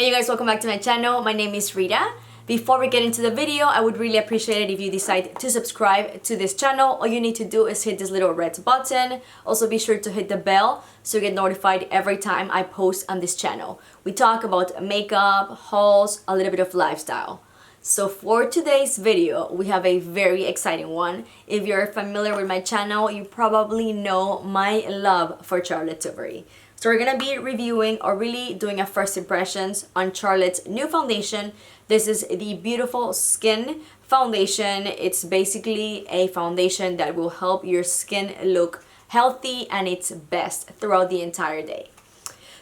Hey you guys, welcome back to my channel. My name is Rita. Before we get into the video, I would really appreciate it if you decide to subscribe to this channel. All you need to do is hit this little red button. Also be sure to hit the bell so you get notified every time I post on this channel. We talk about makeup, hauls, a little bit of lifestyle. So for today's video, we have a very exciting one. If you're familiar with my channel, you probably know my love for Charlotte Tilbury. So we're gonna be reviewing or really doing a first impressions on Charlotte's new foundation. This is the Beautiful Skin Foundation. It's basically a foundation that will help your skin look healthy and its best throughout the entire day.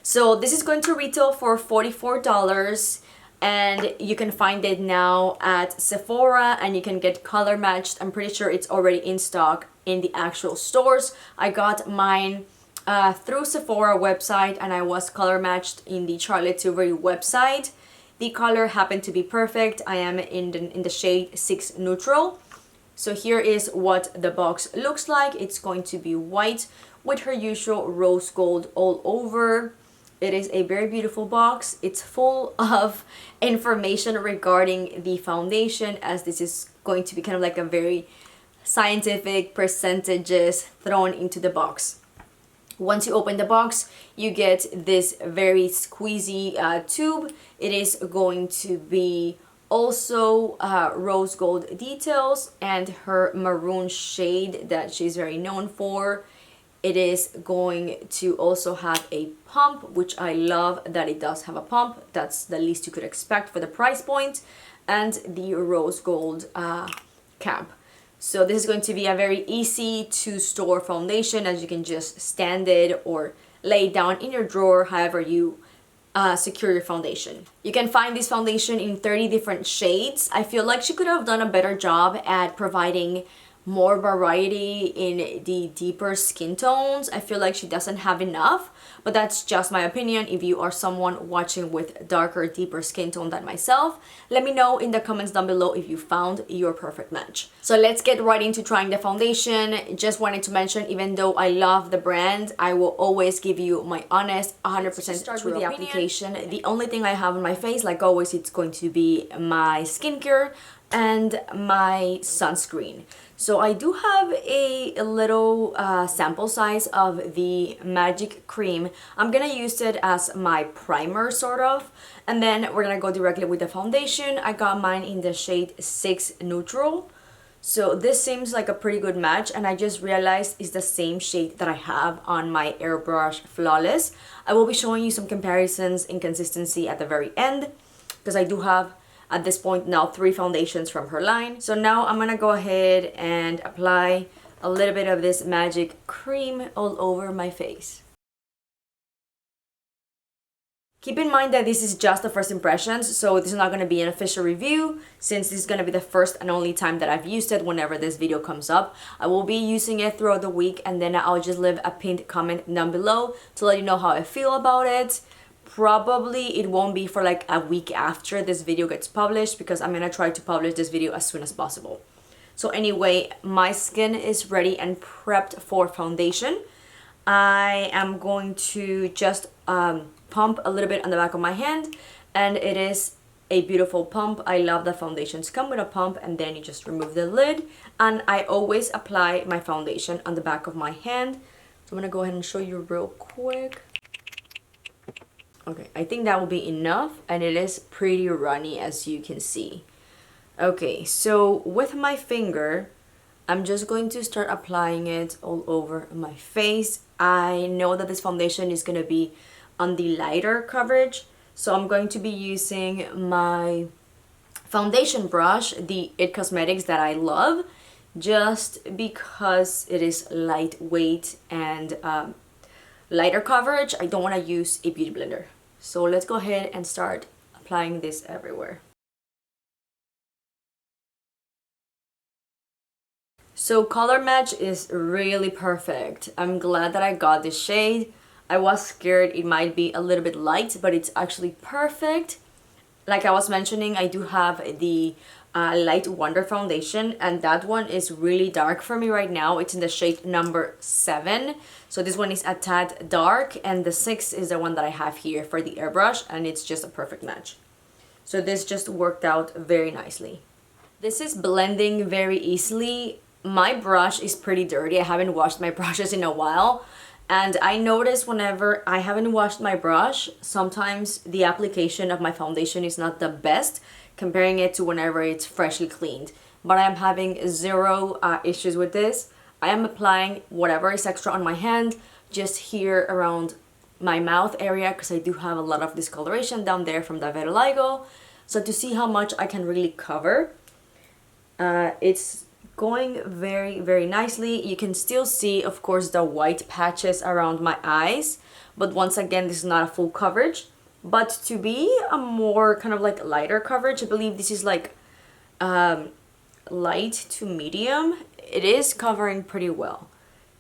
So this is going to retail for $44 and you can find it now at Sephora and you can get color matched. I'm pretty sure it's already in stock in the actual stores. I got mine through Sephora website and I was color matched in the Charlotte Tilbury website. The color happened to be perfect. I am in the shade 6 Neutral. So here is what the box looks like. It's going to be white with her usual rose gold all over. It is a very beautiful box. It's full of information regarding the foundation, as this is going to be kind of like a very scientific percentages thrown into the box. Once you open the box, you get this very squeezy tube. It is going to be also rose gold details and her maroon shade that she's very known for. It is going to also have a pump, which I love that it does have a pump. That's the least you could expect for the price point, and the rose gold cap. So this is going to be a very easy to store foundation, as you can just stand it or lay it down in your drawer, however you secure your foundation. You can find this foundation in 30 different shades. I feel like she could have done a better job at providing more variety in the deeper skin tones. I feel like she doesn't have enough, but that's just my opinion. If you are someone watching with darker, deeper skin tone than myself, let me know in the comments down below if you found your perfect match. So let's get right into trying the foundation. Just wanted to mention, even though I love the brand, I will always give you my honest 100% true opinion. Application. The only thing I have on my face, like always, it's going to be my skincare and my sunscreen. So I do have a little sample size of the Magic Cream. I'm gonna use it as my primer sort of, and then we're gonna go directly with the foundation. I got mine in the shade 6 Neutral. So this seems like a pretty good match, and I just realized it's the same shade that I have on my Airbrush Flawless. I will be showing you some comparisons in consistency at the very end, because I do have at this point now 3 foundations from her line. So now I'm gonna go ahead and apply a little bit of this Magic Cream all over my face. Keep in mind that this is just the first impressions, so this is not gonna be an official review, since this is gonna be the first and only time that I've used it whenever this video comes up. I will be using it throughout the week, and then I'll just leave a pinned comment down below to let you know how I feel about it. Probably it won't be for like a week after this video gets published, because I'm gonna try to publish this video as soon as possible. So anyway, my skin is ready and prepped for foundation. I am going to just pump a little bit on the back of my hand, and it is a beautiful pump. I love that foundations come with a pump, and then you just remove the lid, and I always apply my foundation on the back of my hand. So I'm gonna go ahead and show you real quick. Okay, I think that will be enough, and it is pretty runny, as you can see. Okay, so with my finger, I'm just going to start applying it all over my face. I know that this foundation is going to be on the lighter coverage, so I'm going to be using my foundation brush, the It Cosmetics that I love, just because it is lightweight and lighter coverage. I don't want to use a beauty blender. So let's go ahead and start applying this everywhere. So color match is really perfect. I'm glad that I got this shade. I was scared it might be a little bit light, but it's actually perfect. Like I was mentioning, I do have the Light Wonder foundation, and that one is really dark for me right now. It's in the shade number 7. So this one is a tad dark, and the 6 is the one that I have here for the airbrush, and it's just a perfect match. So this just worked out very nicely. This is blending very easily. My brush is pretty dirty. I haven't washed my brushes in a while. And I notice whenever I haven't washed my brush, sometimes the application of my foundation is not the best, comparing it to whenever it's freshly cleaned. But I am having zero issues with this. I am applying whatever is extra on my hand, just here around my mouth area, because I do have a lot of discoloration down there from the vitiligo. So to see how much I can really cover, it's going very, very nicely. You can still see, of course, the white patches around my eyes, but once again, this is not a full coverage. But to be a more kind of like lighter coverage, I believe this is like light to medium. It is covering pretty well.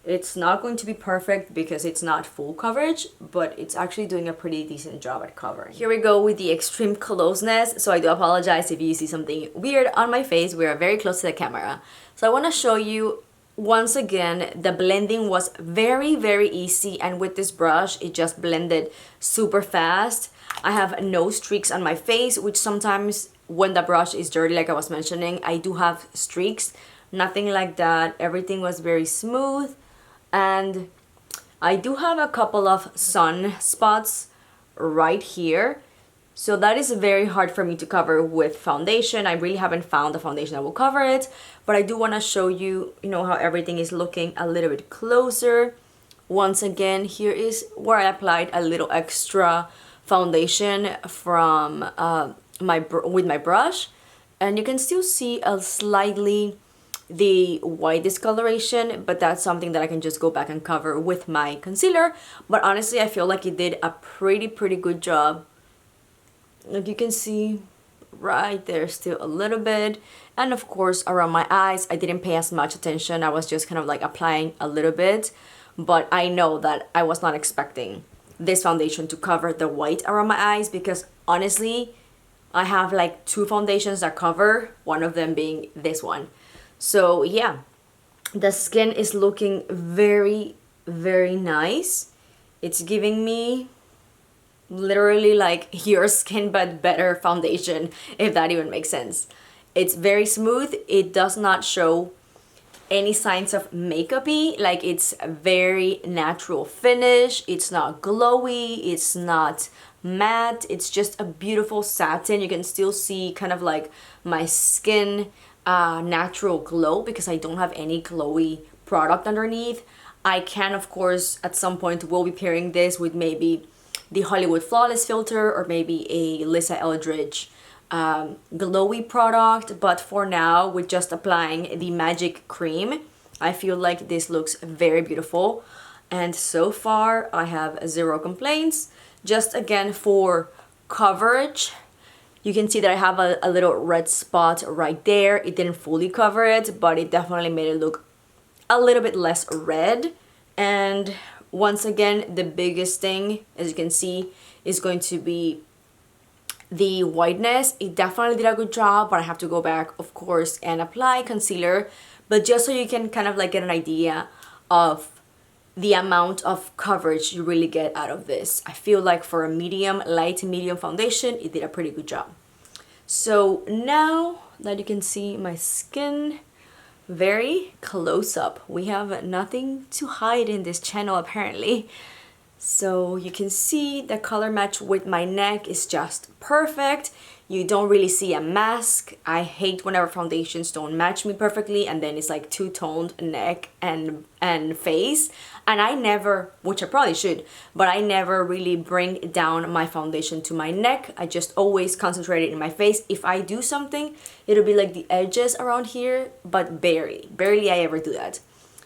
It's not going to be perfect because it's not full coverage, but it's actually doing a pretty decent job at covering. Here we go with the extreme closeness. So I do apologize if you see something weird on my face. We are very close to the camera. So I want to show you once again, the blending was very, very easy, and with this brush, it just blended super fast. I have no streaks on my face, which sometimes when the brush is dirty, like I was mentioning, I do have streaks. Nothing like that. Everything was very smooth. And I do have a couple of sun spots right here. So that is very hard for me to cover with foundation. I really haven't found a foundation that will cover it. But I do want to show you, how everything is looking a little bit closer. Once again, here is where I applied a little extra foundation from with my brush. And you can still see a slightly the white discoloration, but that's something that I can just go back and cover with my concealer. But honestly, I feel like it did a pretty good job. Like you can see right there, still a little bit. And of course, around my eyes, I didn't pay as much attention. I was just kind of like applying a little bit, but I know that I was not expecting this foundation to cover the white around my eyes, because honestly, I have like 2 foundations that cover, one of them being this one. So yeah, the skin is looking very, very nice. It's giving me literally like your skin but better foundation, if that even makes sense. It's very smooth. It does not show any signs of makeup-y. Like, it's a very natural finish. It's not glowy. It's not matte. It's just a beautiful satin. You can still see kind of like my skin natural glow, because I don't have any glowy product underneath. I can, of course, at some point will be pairing this with maybe the Hollywood Flawless filter, or maybe a Lisa Eldridge glowy product, but for now, with just applying the Magic Cream, I feel like this looks very beautiful. And so far I have 0 complaints. Just again, for coverage, you can see that I have a little red spot right there. It didn't fully cover it, but it definitely made it look a little bit less red. And once again, the biggest thing, as you can see, is going to be the whiteness. It definitely did a good job, but I have to go back, of course, and apply concealer. But just so you can kind of like get an idea of the amount of coverage you really get out of this. I feel like for a medium, light medium foundation, it did a pretty good job. So now that you can see my skin very close up, we have nothing to hide in this channel apparently. So you can see the color match with my neck is just perfect. You don't really see a mask. I hate whenever foundations don't match me perfectly and then it's like two-toned neck and face. And I never, which I probably should, but I never really bring down my foundation to my neck. I just always concentrate it in my face. If I do something, it'll be like the edges around here, but barely I ever do that.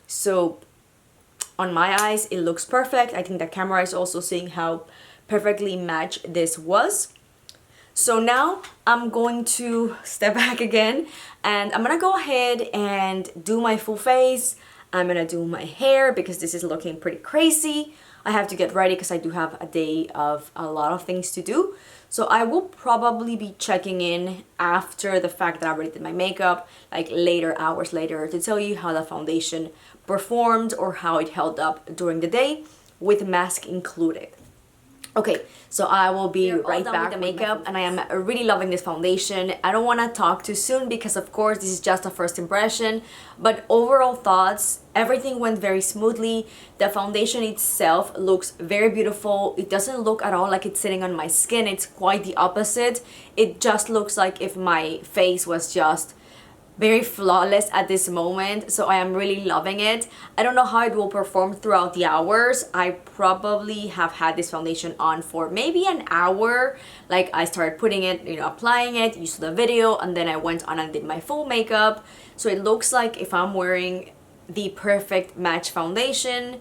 So on my eyes, it looks perfect. I think the camera is also seeing how perfectly matched this was. So now I'm going to step back again and I'm gonna go ahead and do my full face. I'm gonna do my hair because this is looking pretty crazy. I have to get ready because I do have a day of a lot of things to do. So I will probably be checking in after the fact that I already did my makeup, like later, hours later, to tell you how the foundation performed or how it held up during the day with mask included. Okay, so I will be right back with the makeup, and I am really loving this foundation. I don't want to talk too soon because of course this is just a first impression, but overall thoughts, everything went very smoothly. The foundation itself looks very beautiful. It doesn't look at all like it's sitting on my skin. It's quite the opposite. It just looks like if my face was just very flawless at this moment, so I am really loving it. I don't know how it will perform throughout the hours. I probably have had this foundation on for maybe an hour. Like I started putting it, you know, applying it, you saw the video, and then I went on and did my full makeup. So it looks like if I'm wearing the perfect match foundation.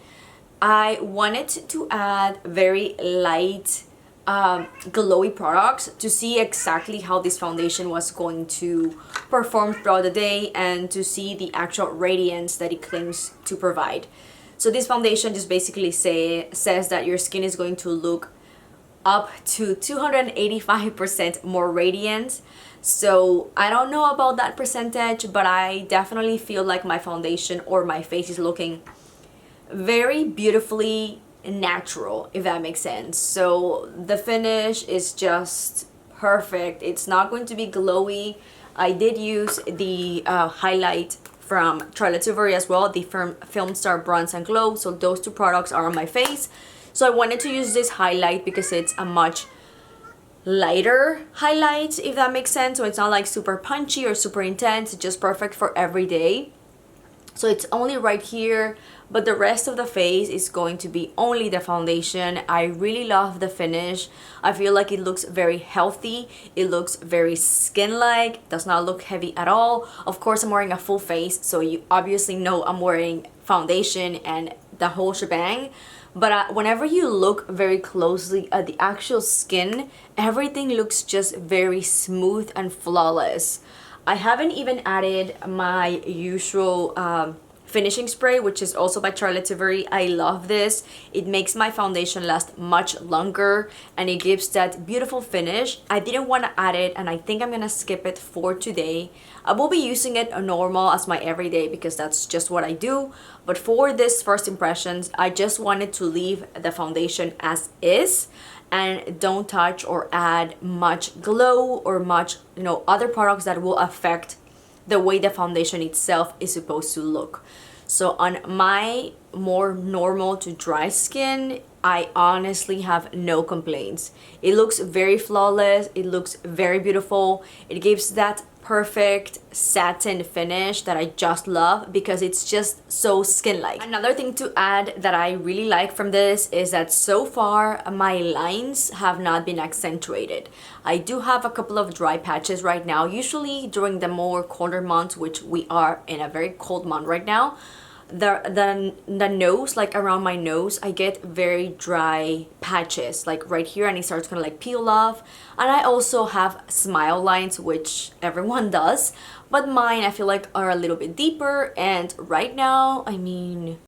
I wanted to add very light glowy products to see exactly how this foundation was going to perform throughout the day and to see the actual radiance that it claims to provide. So this foundation just basically says that your skin is going to look up to 285% more radiant. So I don't know about that percentage, but I definitely feel like my foundation or my face is looking very beautifully natural, if that makes sense. So the finish is just perfect. It's not going to be glowy. I did use the highlight from Tilbury as well, the Film Star Bronze and Glow. So those two products are on my face. So I wanted to use this highlight because it's a much lighter highlight, if that makes sense. So it's not like super punchy or super intense. It's just perfect for every day. So it's only right here, but the rest of the face is going to be only the foundation. I really love the finish. I feel like it looks very healthy. It looks very skin-like, does not look heavy at all. Of course, I'm wearing a full face, so you obviously know I'm wearing foundation and the whole shebang. But whenever you look very closely at the actual skin, everything looks just very smooth and flawless. I haven't even added my usual finishing spray, which is also by Tilbury. I love this. It makes my foundation last much longer and it gives that beautiful finish. I didn't want to add it and I think I'm gonna skip it for today. I will be using it normal as my everyday because that's just what I do. But for this first impressions, I just wanted to leave the foundation as is and don't touch or add much glow or much, you know, other products that will affect the way the foundation itself is supposed to look. So on my more normal to dry skin, I honestly have no complaints. It looks very flawless. It looks very beautiful. It gives that perfect satin finish that I just love because it's just so skin-like. Another thing to add that I really like from this is that so far my lines have not been accentuated. I do have a couple of dry patches right now. Usually during the more colder months, which we are in a very cold month right now, the nose, like around my nose, I get very dry patches like right here and it starts kind of like peel off. And I also have smile lines, which everyone does, but mine I feel like are a little bit deeper. And right now, I mean,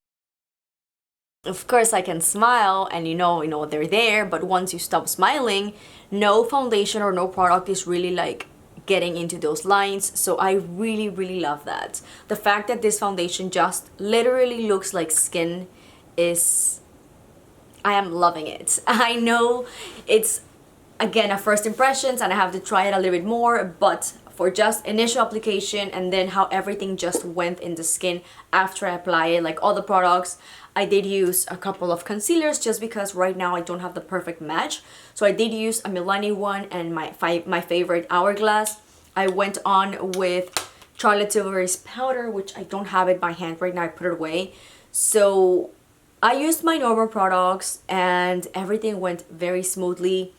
of course I can smile and you know they're there, but once you stop smiling, no foundation or no product is really like getting into those lines. So I really love that. The fact that this foundation just literally looks like skin is, I am loving it. I know it's again a first impressions and I have to try it a little bit more, but for just initial application and then how everything just went in the skin after I apply it, like all the products, I did use a couple of concealers just because right now I don't have the perfect match. So I did use a Milani one and my favorite Hourglass. I went on with Tilbury's powder, which I don't have it by hand right now, I put it away. So I used my normal products and everything went very smoothly.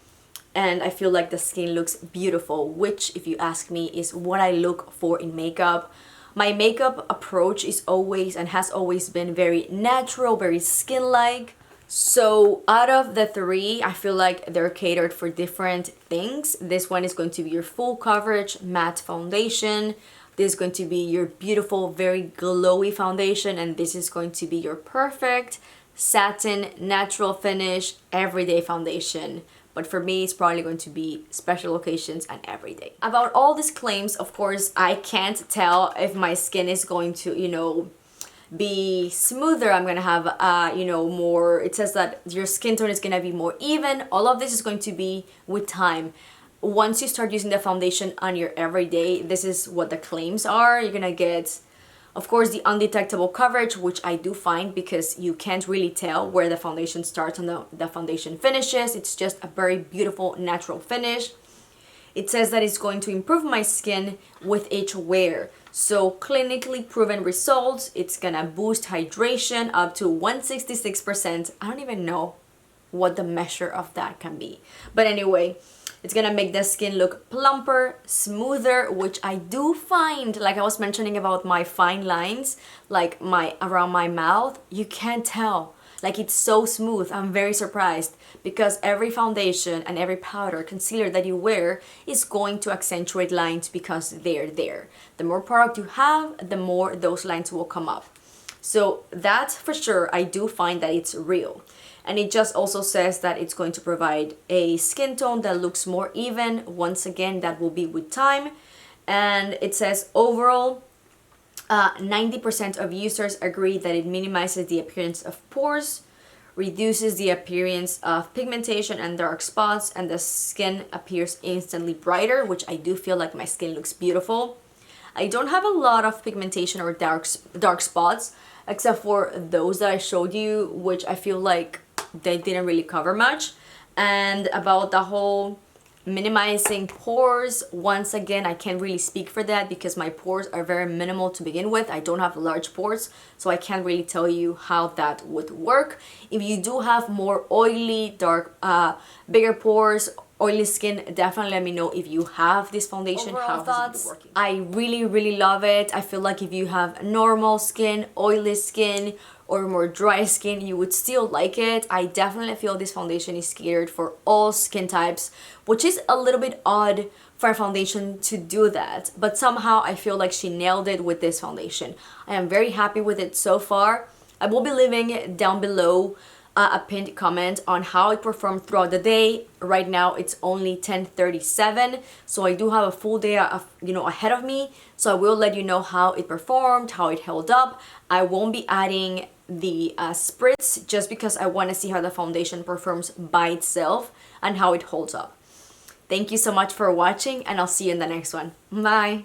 And I feel like the skin looks beautiful, which if you ask me is what I look for in makeup. My makeup approach is always and has always been very natural, very skin-like. So out of the three, I feel like they're catered for different things. This one is going to be your full coverage matte foundation. This is going to be your beautiful, very glowy foundation. And this is going to be your perfect satin, natural finish, everyday foundation. but for me it's probably going to be special occasions and every day. About all these claims, of course, I can't tell if my skin is going to, you know, be smoother. I'm gonna have you know, more, it says that your skin tone is gonna be more even. All of this is going to be with time. Once you start using the foundation on your everyday, this is what the claims are. You're gonna get, of course, the undetectable coverage, which I do find because you can't really tell where the foundation starts and the foundation finishes. It's just a very beautiful natural finish. It says that it's going to improve my skin with each wear. So clinically proven results. It's gonna boost hydration up to 166%. I don't even know what the measure of that can be. But anyway, it's gonna make the skin look plumper, smoother, which I do find, like I was mentioning about my fine lines, like around my mouth, you can't tell. Like, it's so smooth. I'm very surprised because every foundation and every powder, concealer that you wear is going to accentuate lines because they're there. The more product you have, the more those lines will come up. So that for sure, I do find that it's real. And it just also says that it's going to provide a skin tone that looks more even. Once again, that will be with time. And it says overall, 90% of users agree that it minimizes the appearance of pores, reduces the appearance of pigmentation and dark spots, and the skin appears instantly brighter, which I do feel like my skin looks beautiful. I don't have a lot of pigmentation or dark spots, except for those that I showed you, which I feel like they didn't really cover much. And about the whole minimizing pores, once again, I can't really speak for that because my pores are very minimal to begin with. I don't have large pores, so I can't really tell you how that would work. If you do have more oily, dark, bigger pores, oily skin, definitely let me know if you have this foundation. Overall thoughts, working. I really love it. I feel like if you have normal skin, oily skin, or more dry skin, you would still like it. I definitely feel this foundation is catered for all skin types, which is a little bit odd for a foundation to do that, but somehow I feel like she nailed it with this foundation. I am very happy with it so far. I will be leaving down below a pinned comment on how it performed throughout the day. Right now it's only 10:37, so I do have a full day of, you know, ahead of me, so I will let you know how it performed, how it held up. I won't be adding the spritz just because I want to see how the foundation performs by itself and how it holds up. Thank you so much for watching, and I'll see you in the next one. Bye.